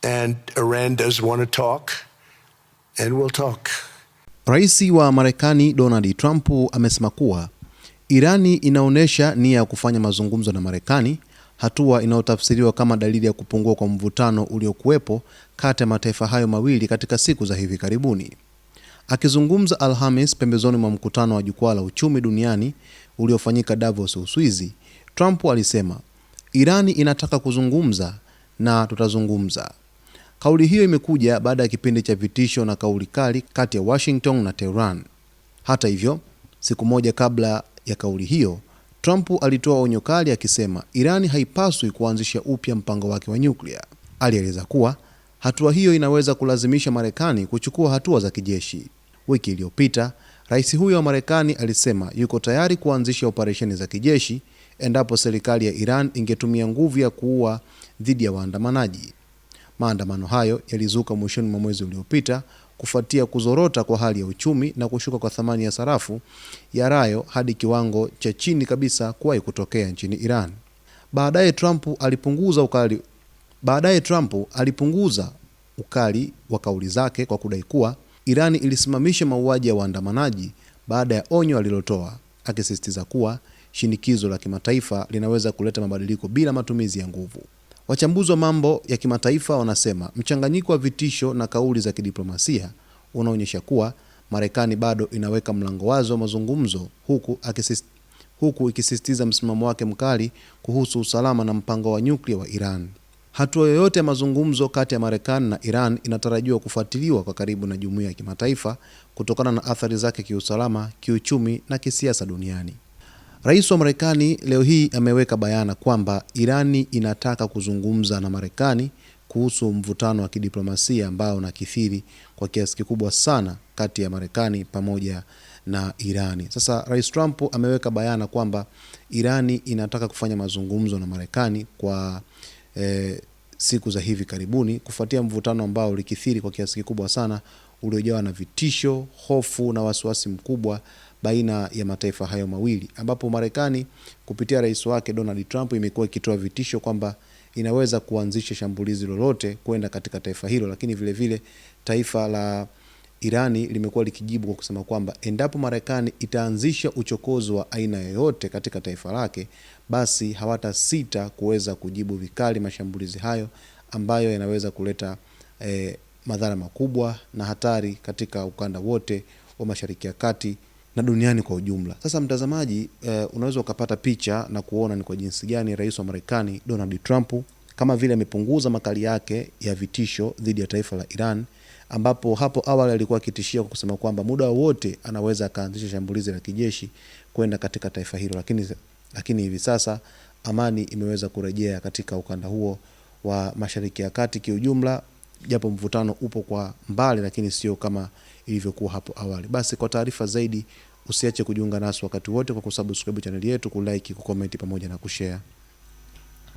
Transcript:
and Iran does want to talk, and we'll talk. Rais wa Marekani Donald Trump amesema kuwa Irani inaonyesha nia ya kufanya mazungumzo na Marekani, hatua inayotafsiriwa kama dalili ya kupungua kwa mvutano uliokuwepo kati ya mataifa hayo mawili katika siku za hivi karibuni. Akizungumza Alhamis pembezoni mwa mkutano wa jukwaa la uchumi duniani uliofanyika Davos, Uswizi, Trump alisema, Irani inataka kuzungumza na tutazungumza. Kauli hiyo imekuja baada ya kipindi cha vitisho na kauli kali kati ya Washington na Tehran. Hata hivyo, siku moja kabla ya kauli hiyo, Trump alitoa onyo kali akisema Irani haipaswi kuanzisha upya mpango wake wa nyuklia. Alieleza kuwa hatua hiyo inaweza kulazimisha Marekani kuchukua hatua za kijeshi. Wiki iliyopita, rais huyo wa Marekani alisema yuko tayari kuanzisha operesheni za kijeshi endapo serikali ya Iran ingetumia nguvu ya kuua dhidi ya waandamanaji. Maandamano hayo yalizuka mwishoni mwa mwezi uliopita kufuatia kuzorota kwa hali ya uchumi na kushuka kwa thamani ya sarafu ya rayo hadi kiwango cha chini kabisa kuwahi kutokea nchini Iran. Baadaye Trump alipunguza ukali wa kauli zake kwa kudai kuwa Irani ilisimamisha mauaji ya waandamanaji baada ya onyo alilotoa, akisisitiza kuwa shinikizo la kimataifa linaweza kuleta mabadiliko bila matumizi ya nguvu. Wachambuzi wa mambo ya kimataifa wanasema mchanganyiko wa vitisho na kauli za kidiplomasia unaonyesha kuwa Marekani bado inaweka mlango wazi wa mazungumzo huku ikisisitiza msimamo wake mkali kuhusu usalama na mpango wa nyuklia wa Iran. Hatua yoyote ya mazungumzo kati ya Marekani na Iran inatarajiwa kufuatiliwa kwa karibu na jumuiya ya kimataifa kutokana na athari zake kiusalama, kiuchumi na kisiasa duniani. Rais wa Marekani leo hii ameweka bayana kwamba Irani inataka kuzungumza na Marekani kuhusu mvutano wa kidiplomasia ambao unakithiri kwa kiasi kikubwa sana kati ya Marekani pamoja na Irani. Sasa Rais Trump ameweka bayana kwamba Irani inataka kufanya mazungumzo na Marekani kwa siku za hivi karibuni kufuatia mvutano ambao ulikithiri kwa kiasi kikubwa sana uliojawa na vitisho, hofu na wasiwasi mkubwa baina ya mataifa hayo mawili, ambapo Marekani kupitia rais wake Donald Trump imekuwa ikitoa vitisho kwamba inaweza kuanzisha shambulizi lolote kwenda katika taifa hilo, lakini vile vile taifa la Irani limekuwa likijibu kwa kusema kwamba endapo Marekani itaanzisha uchokozi wa aina yoyote katika taifa lake, basi hawatasita kuweza kujibu vikali mashambulizi hayo ambayo yanaweza kuleta madhara makubwa na hatari katika ukanda wote wa Mashariki ya Kati na duniani kwa ujumla. Sasa mtazamaji, unaweza ukapata picha na kuona ni kwa jinsi gani rais wa Marekani Donald Trump kama vile amepunguza makali yake ya vitisho dhidi ya taifa la Iran, ambapo hapo awali alikuwa akitishia kwa kusema kwamba muda wote anaweza akaanzisha shambulizi la kijeshi kwenda katika taifa hilo, lakini hivi sasa amani imeweza kurejea katika ukanda huo wa Mashariki ya Kati kiujumla, japo mvutano upo kwa mbali lakini sio kama ilivyokuwa hapo awali. Basi kwa taarifa zaidi usiache kujiunga nasi wakati wote kwa kusubscribe channel yetu, kulike, kucomment pamoja na kushare.